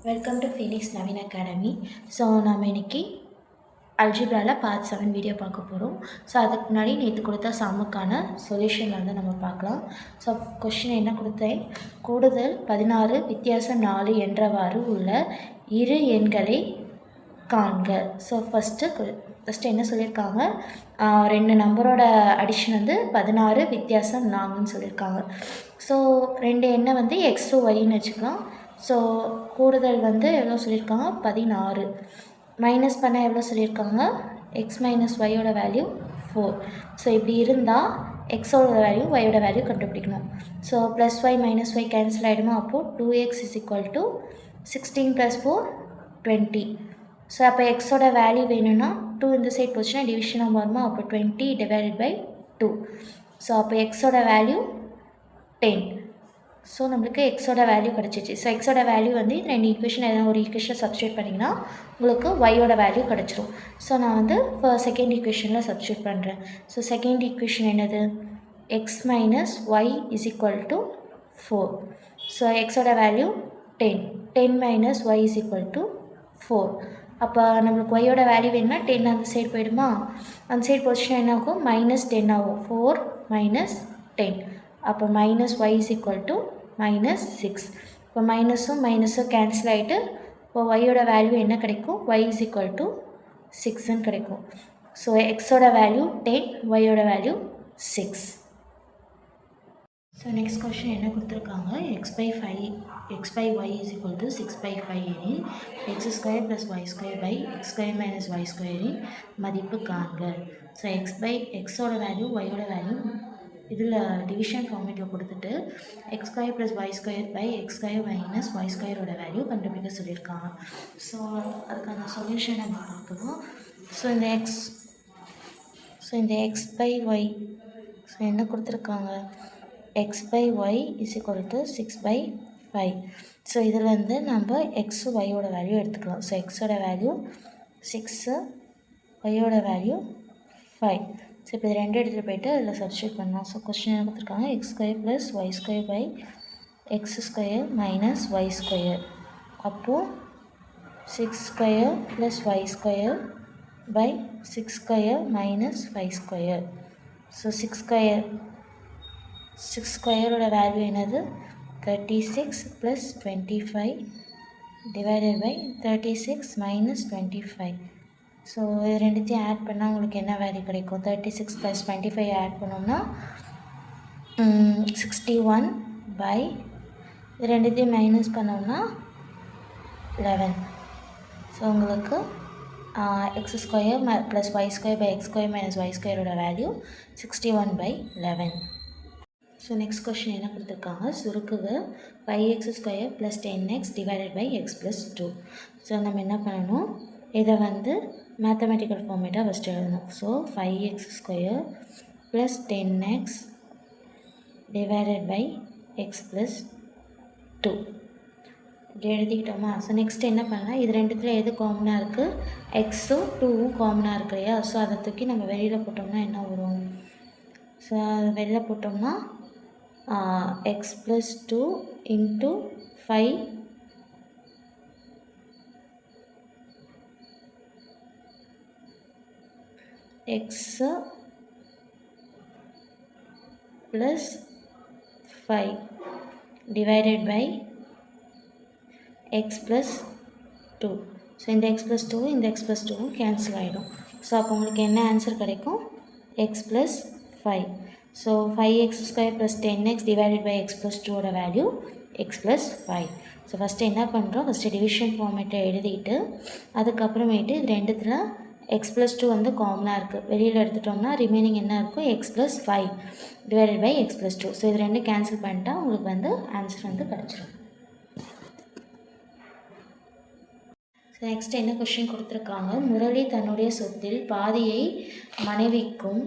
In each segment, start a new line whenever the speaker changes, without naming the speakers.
Welcome to Phoenix Naveen academy. So நம்ம இன்னைக்கு அல்ஜிப்ராவில் part 7 video பார்க்க போகிறோம். ஸோ அதுக்கு முன்னாடி நேற்று கொடுத்த சம்முக்கான சொல்யூஷன் வந்து நம்ம பார்க்கலாம். ஸோ கொஷின் என்ன கொடுத்தேன், கூடுதல் 16 வித்தியாசம் 4 என்றவாறு உள்ள இரு எண்களை காண்க. ஸோ ஃபஸ்ட்டு என்ன சொல்லியிருக்காங்க, ரெண்டு நம்பரோட அடிஷன் வந்து 16 வித்தியாசம் 4ன்னு சொல்லியிருக்காங்க. ஸோ ரெண்டு எண்ணை வந்து எக்ஸ் டு ஒய்ன்னு வச்சுக்கலாம். ஸோ கூடுதல் வந்து எவ்வளோ சொல்லியிருக்காங்க, 16. மைனஸ் பண்ண எவ்வளோ சொல்லியிருக்காங்க, எக்ஸ் மைனஸ் ஒய்யோட வேல்யூ 4. ஸோ இப்படி இருந்தால் எக்ஸோட வேல்யூ ஒய்யோட வேல்யூ கண்டுபிடிக்கணும். So plus y minus y cancel ஆகிடுமா, அப்போது 2x is equal to 16 + 4 20. So அப்போ எக்ஸோட வேல்யூ வேணும்னா 2 இந்த சைட் போச்சுன்னா டிவிஷனாக மாறுமா, அப்போ 20 / 2. ஸோ அப்போ எக்ஸோட வேல்யூ 10. ஸோ நம்மளுக்கு எக்ஸோட வேல்யூ கிடச்சிச்சு. ஸோ எக்ஸோட வேல்யூ வந்து இந்த ரெண்டு ஈக்குவேஷன் எதாவது ஒரு ஈக்குவேஷன் சப்ஸ்டியூட் பண்ணிங்கன்னா உங்களுக்கு ஒய்யோட வேல்யூ கிடச்சிரும். ஸோ நான் வந்து இப்போ செகண்ட் ஈக்குவேஷனில் சப்ஸ்டியூட் பண்ணுறேன். ஸோ செகண்ட் ஈக்குவேஷன் என்னது, x minus y is equal to 4. So எக்ஸோட value 10. 10 minus y is equal to 4. அப்போ நம்மளுக்கு ஒய்யோட வேல்யூ வேணும்னா 10 அந்த சைடு போயிடுமா, அந்த சைடு போச்சுன்னா என்ன ஆகும், -10 ஆகும். 4 - 10. அப்போ minus y is equal to -6. இப்போ மைனஸும் மைனஸும் கேன்சல் ஆகிட்டு இப்போ ஒய்யோட வேல்யூ என்ன கிடைக்கும், ஒய் இஸ் ஈக்குவல் டு 6ன்னு கிடைக்கும். ஸோ எக்ஸோட வேல்யூ 10, ஒய்யோட வேல்யூ 6. ஸோ நெக்ஸ்ட் கொஷின் என்ன கொடுத்துருக்காங்க, x/y இஸ் ஈக்குவல் டு 6/5 எனில் x² + y² x² - y² இன் மதிப்பு காண்க. ஸோ எக்ஸோட வேல்யூ ஒய்யோட வேல்யூ இதில் டிவிஷன் ஃபார்மேட்டில் கொடுத்துட்டு x² + y² x² - y² value கண்டுபிடிக்க சொல்லியிருக்காங்க. ஸோ அதுக்கான சொல்யூஷன் நம்ம பார்க்கலாம். ஸோ இந்த x/y ஸோ என்ன கொடுத்துருக்காங்க, x/y is equal to 6/5. So இதில் வந்து நம்ம எக்ஸ் ஒய்யோட வேல்யூ எடுத்துக்கலாம். ஸோ எக்ஸோட வேல்யூ 6, ஒய்யோட வேல்யூ 5. ஸோ இப்போ இது ரெண்டு எடுத்துகிட்டு போய்ட்டு அதில் சப்ஸ்டியூட் பண்ணலாம். ஸோ கொஸ்டின் என்ன கொடுத்துருக்காங்க, x² + y² x² - y². அப்போது 6² + y²6² - 5². ஸோ 6² வேல்யூ என்னது, 36 + 25 / 36 - 25. ஸோ இது ரெண்டுத்தையும் ஆட் பண்ணால் உங்களுக்கு என்ன வேல்யூ கிடைக்கும், 36 + 25 ஆட் பண்ணோம்னா 61 இது ரெண்டுத்தையும் மைனஸ் பண்ணோம்னா 11. ஸோ உங்களுக்கு x² + y² x² - y² value 61/11. So next question என்ன கொடுத்துருக்காங்க, சுருக்குக 5x² + 10x / x + 2. ஸோ நம்ம என்ன பண்ணணும், இதை வந்து மேத்தமெட்டிக்கல் ஃபார்மேட்டாக ஃபஸ்ட்டு எழுதணும். ஸோ 5x² + 10x / x + 2 இப்படி எழுதிக்கிட்டோமா. ஸோ நெக்ஸ்ட் என்ன பண்ணலாம், இது ரெண்டுத்துல எது காமனாக இருக்குது, எக்ஸும் 2வும் காமனாக இருக்கு இல்லையா. ஸோ அதை தூக்கி நம்ம வெளியில் போட்டோம்னா என்ன வரும், ஸோ அதை வெளியில் போட்டோம்னா x + 2 × 5 x + 5 / x + 2. ஸோ இந்த x + 2 இந்த x + 2 கேன்சல் ஆகிடும். ஸோ அப்போ உங்களுக்கு என்ன ஆன்சர் கிடைக்கும், x + 5. So 5x² + 10x / x + 2 value x + 5. So first என்ன பண்ணுறோம், ஃபஸ்ட்டு டிவிஷன் ஃபார்மேட்டை எழுதிட்டு அதுக்கப்புறமேட்டு இது ரெண்டுத்தில் x + 2 வந்து காமனாக இருக்குது, வெளியில் எடுத்துட்டோம்னா ரிமைனிங் என்ன இருக்கும், x + 5 / x + 2. ஸோ இது ரெண்டு கேன்சல் பண்ணிட்டா உங்களுக்கு வந்து ஆன்சர் வந்து கிடச்சிடும். ஸோ நெக்ஸ்ட் என்ன கொஷின் கொடுத்துருக்காங்க, முரளி தன்னுடைய சொத்தில் பாதியை மனைவிக்கும்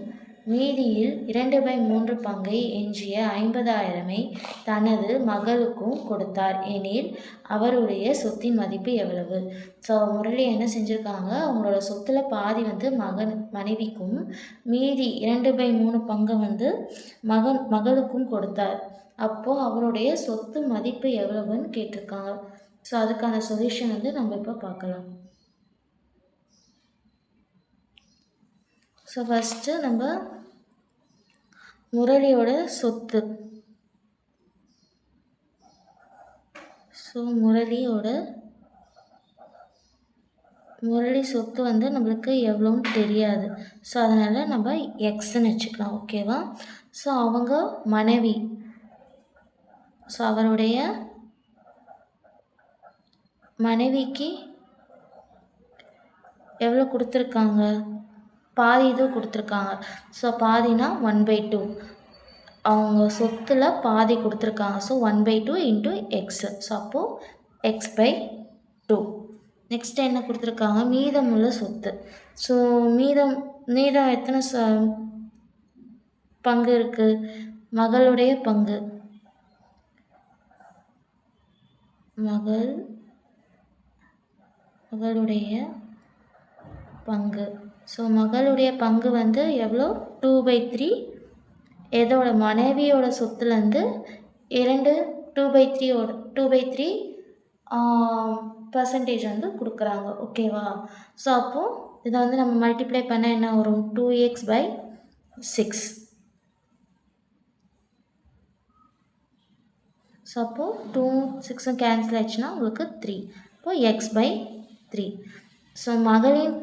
மீதியில் 2/3 பங்கை எஞ்சிய 50,000ஐ தனது மகளுக்கும் கொடுத்தார் எனில் அவருடைய சொத்தின் மதிப்பு எவ்வளவு. ஸோ முரளி என்ன செஞ்சுருக்காங்க, அவங்களோட சொத்தில் பாதி வந்து மனைவிக்கும் மீதி 2/3 பங்கை வந்து மகளுக்கும் கொடுத்தார். அப்போது அவருடைய சொத்து மதிப்பு எவ்வளவுன்னு கேட்டிருக்காங்க. ஸோ அதுக்கான சொல்யூஷன் வந்து நம்ம இப்போ பார்க்கலாம். ஸோ ஃபஸ்ட்டு நம்ம முரளியோட சொத்து. ஸோ முரளி சொத்து வந்து நம்மளுக்கு எவ்வளோன்னு தெரியாது. ஸோ அதனால் நம்ம எக்ஸ்ன்னு வச்சுக்கலாம். ஓகேவா? ஸோ அவங்க மனைவி, ஸோ அவருடைய மனைவிக்கு எவ்வளோ கொடுத்துருக்காங்க? பாதி இது கொடுத்துருக்காங்க. ஸோ பாதினா 1/2. அவங்க சொத்தில் பாதி கொடுத்துருக்காங்க. So 1/2 into x. ஸோ அப்போது x/2. நெக்ஸ்ட் என்ன கொடுத்துருக்காங்க? மீதமுள்ள சொத்து. ஸோ மீதம் எத்தனை பங்கு இருக்குது? மகளுடைய பங்கு. மகளுடைய பங்கு. ஸோ மகளுடைய பங்கு வந்து எவ்வளோ? 2/3. எதோட? மனைவியோட சொத்துலேருந்து 2/3 பர்சன்டேஜ் வந்து கொடுக்குறாங்க. ஓகேவா? ஸோ அப்போது இதை வந்து நம்ம மல்டிப்ளை பண்ண என்ன வரும்? 2x/6. ஸோ அப்போது 2 6 கேன்சல் ஆயிடுச்சுன்னா உங்களுக்கு 3. இப்போது x/3. ஸோ மகளின்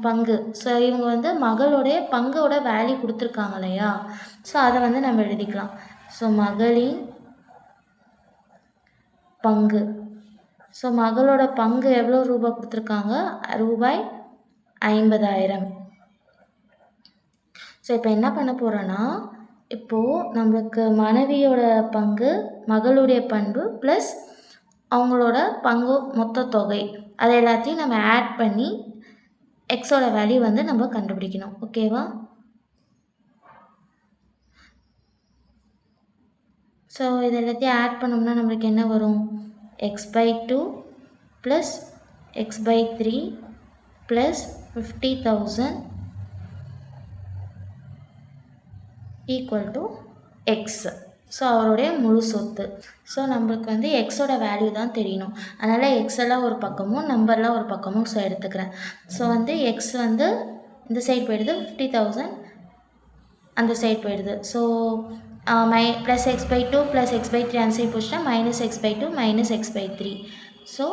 பங்கு. ஸோ இவங்க வந்து மகளுடைய பங்கோட வேல்யூ கொடுத்துருக்காங்க இல்லையா? ஸோ அதை வந்து நம்ம எழுதிக்கலாம். ஸோ மகளின் பங்கு. ஸோ மகளோட பங்கு எவ்வளோ ரூபா கொடுத்துருக்காங்க? ரூபாய் 50,000. ஸோ இப்போ என்ன பண்ண போகிறோன்னா, இப்போது நம்மளுக்கு மனைவியோட பங்கு, மகளுடைய பண்பு ப்ளஸ் அவங்களோட பங்கு மொத்த தொகை, அதை எல்லாத்தையும் நம்ம ஆட் பண்ணி எக்ஸோட வேல்யூ வந்து நம்ம கண்டுபிடிக்கணும். ஓகேவா? ஸோ இது எல்லாத்தையும் ஆட் பண்ணோம்னா நம்மளுக்கு என்ன வரும்? x/2 plus x/3 plus 50,000 equal to X. So அவருடைய முழு சொத்து. ஸோ நம்மளுக்கு வந்து எக்ஸோட வேல்யூ தான் தெரியணும். அதனால் எக்ஸெல்லாம் ஒரு பக்கமும் நம்பர்லாம் ஒரு பக்கமும் ஸோ எடுத்துக்கிறேன். ஸோ வந்து எக்ஸ் வந்து இந்த சைடு போயிடுது, 50,000 அந்த சைடு போயிடுது. So plus x/2 plus x/3 அந்த சைடு போச்சுன்னா minus x/2 minus x/3. So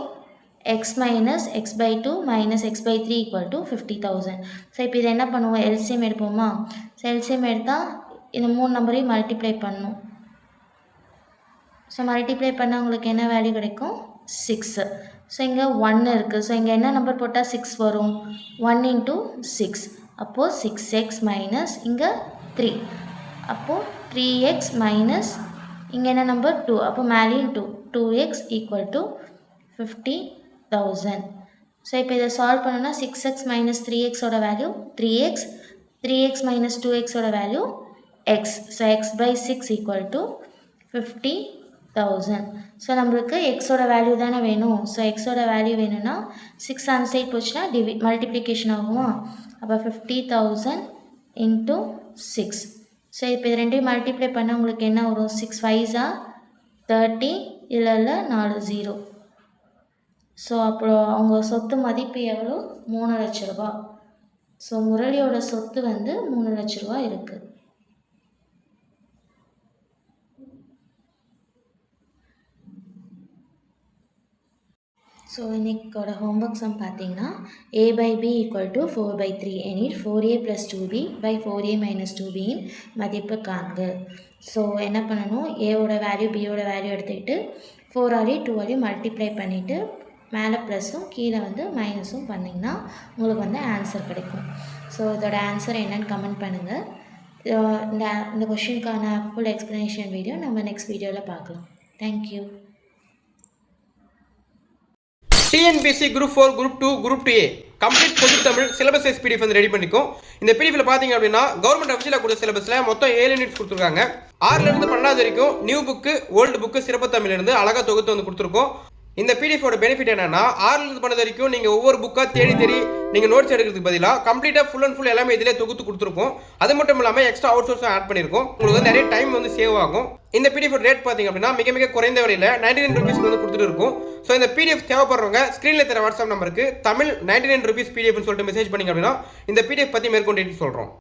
X minus x/2 minus x/3 equal to 50,000. So இப்போ இதை என்ன பண்ணுவோம்? எல்சிஎம் எடுப்போமா? ஸோ எல்சிஎம் எடுத்தால் இந்த 3 நம்பரையும் மல்டிப்ளை பண்ணணும். ஸோ மல்டிப்ளை பண்ணால் உங்களுக்கு என்ன வேல்யூ கிடைக்கும்? 6. ஸோ இங்கே 1 இருக்குது. ஸோ இங்கே என்ன நம்பர் போட்டால் 6 வரும்? 1 × 6. அப்போது 6x மைனஸ் இங்கே 3. அப்போது 3x மைனஸ் இங்கே என்ன நம்பர்? 2. அப்போ மேலேயும் 2. 2x equal to 50,000. ஸோ இப்போ இதை சால்வ் பண்ணோன்னா 6x மைனஸ் 3xோட வேல்யூ 3x, 3x மைனஸ் 2xோட value x. So x/6 equal to 50,000. So நம்மளுக்கு எக்ஸோட வேல்யூ தானே வேணும். ஸோ எக்ஸோட வேல்யூ வேணும்னா 6 அந்த சைட் போச்சுன்னா மல்டிப்ளிகேஷன் ஆகுமா? அப்போ 50,000 × 6. ஸோ இப்போ இது ரெண்டையும் மல்டிப்ளை பண்ணால் உங்களுக்கு என்ன வரும்? 6 5s 30. இல்லை 4 0. ஸோ அப்புறம் அவங்க சொத்து மதிப்பு எவ்வளோ? 3 லட்ச ரூபா. ஸோ முரளியோட சொத்து வந்து 3 லட்ச ரூபா இருக்குது. ஸோ இன்றைக்கோட ஹோம்ஒர்க் சம் பார்த்தீங்கன்னா a/b ஈக்குவல் டு 4/3 எனில் 4a + 2b / 4a - 2b இன் மதிப்பு காண்க. ஸோ என்ன பண்ணணும்? ஏவோட வேல்யூ பியோட வேல்யூ எடுத்துக்கிட்டு 4ஆலையும் 2ஆலையும் மல்டிப்ளை பண்ணிவிட்டு மேலே ப்ளஸும் கீழே வந்து மைனஸும் பண்ணிங்கன்னா உங்களுக்கு வந்து ஆன்சர் கிடைக்கும். ஸோ இதோட ஆன்சர் என்னன்னு கமெண்ட் பண்ணுங்கள். இந்த கொஷினுக்கான ஃபுல் எக்ஸ்ப்ளனேஷன் வீடியோ நம்ம நெக்ஸ்ட் வீடியோவில் பார்க்கலாம். Thank you.
TNPSC group 4, group 2, group 2A complete பொது தமிழ் சிலபஸ் பிடிஎஃப் வந்து ரெடி பண்ணிக்கும். இந்த பிடிஎஃப்ல பார்த்தீங்க அப்படின்னா கவர்மெண்ட் அஃபிஷியலாக கொடுத்த சிலபஸில் மொத்தம் 7 யூனிட்ஸ் கொடுத்துருக்காங்க. 6லேருந்து 12 வரைக்கும் நியூ புக்கு, ஓல்டு புக்கு, சிறப்பு தமிழ்லேருந்து அழகாக தொகுத்து வந்து கொடுத்துருக்கோம். இந்த பிடிஎஃபோட பெனிஃபிட் என்னன்னா 6லேருந்து 12 வரைக்கும் நீங்கள் ஒவ்வொரு புக்காக தேடி நீங்கள் நோட்ஸ் எடுக்கிறதுக்கு பதிலாக கம்ப்ளீட்டாக ஃபுல் அண்ட் ஃபுல் எல்லாமே இதிலே தொகுத்து கொடுத்துருக்கோம். அது மட்டும் இல்லாமல் எக்ஸ்ட்ரா அவுட் சோர்ஸும் ஆட் பண்ணியிருக்கோம். உங்களுக்கு வந்து நிறைய டைம் வந்து சேவ் ஆகும். இந்த பிடிஎஃப் ரேட் பார்த்தீங்க அப்படின்னா மிக குறைந்த விலையில் 99 ருபீஸ்க்கு வந்து கொடுத்துட்டு இருக்கும். ஸோ இந்த பிடிஎஃப் தேவைப்படுறவங்க ஸ்க்ரீனில் தர வாட்ஸ்அப் நம்பருக்கு தமிழ் 99 ருபீஸ் பிடிஎஃப்னு சொல்லிட்டு மெசேஜ் பண்ணிங்க அப்படின்னா இந்த பிடிஎஃப் பற்றி மேற்கொண்டு சொல்கிறோம்.